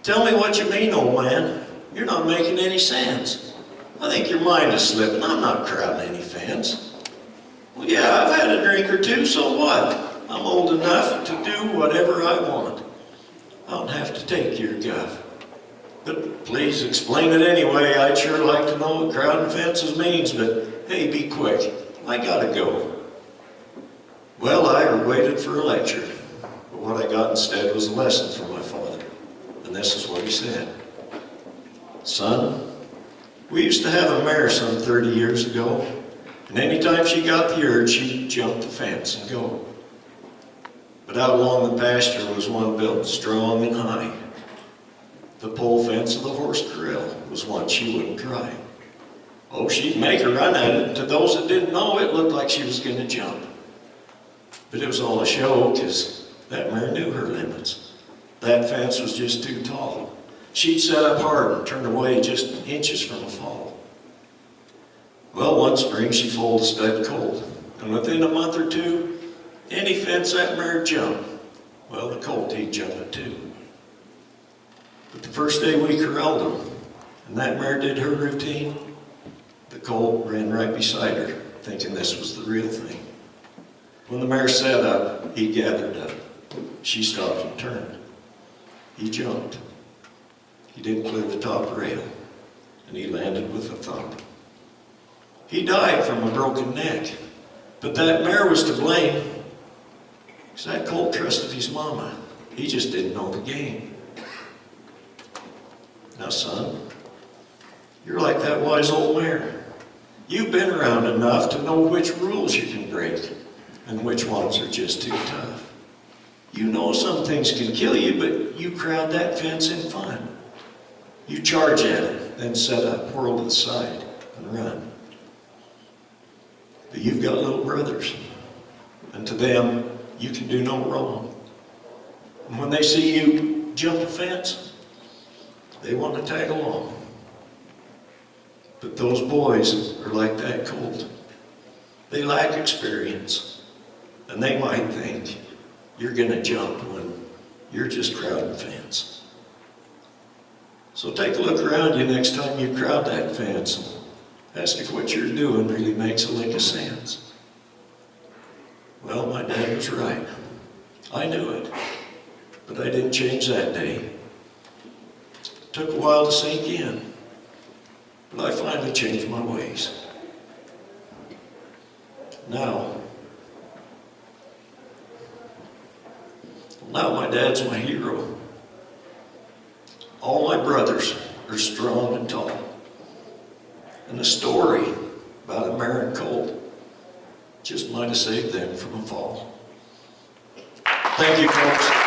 Tell me what you mean, old man. You're not making any sense. I think your mind is slipping. I'm not crowding any fence. Well, yeah, I've had a drink or two, so what? I'm old enough to do whatever I want. I don't have to take your guff. But please explain it anyway. I'd sure like to know what crowding fences means, but hey, be quick. I gotta go. Well, I waited for a lecture, but what I got instead was a lesson from my father. And this is what he said. Son, we used to have a mare some 30 years ago, and anytime she got the urge, she'd jump the fence and go. But out along the pasture was one built strong and high. The pole fence of the horse corral was one she wouldn't try. Oh, she'd make a run at it, and to those that didn't know, it looked like she was going to jump. But it was all a show, because that mare knew her limits. That fence was just too tall. She'd set up hard and turn away just inches from a fall. Well, one spring she foaled a stud colt, and within a month or two, any fence that mare jumped, well, the colt, he'd jump it too. But the first day we corralled him, and that mare did her routine, the colt ran right beside her, thinking this was the real thing. When the mare sat up, he gathered up. She stopped and turned. He jumped. He didn't clear the top rail, and he landed with a thump. He died from a broken neck, but that mare was to blame, because that colt trusted his mama. He just didn't know the game. Now, son, you're like that wise old mare. You've been around enough to know which rules you can break and which ones are just too tough. You know some things can kill you, but you crowd that fence in fun. You charge at it, then set up, whirl to the side, and run. But you've got little brothers, and to them, you can do no wrong. And when they see you jump a fence, they want to tag along. But those boys are like that colt. They lack experience, and they might think you're going to jump when you're just crowding fence. So take a look around you next time you crowd that fence and ask if what you're doing really makes a lick of sense. Well, my dad was right. I knew it, but I didn't change that day. It took a while to sink in, but I finally changed my ways. Now my dad's my hero. All my brothers are strong and tall. And the story about a mare and colt just might have saved them from a fall. Thank you, folks.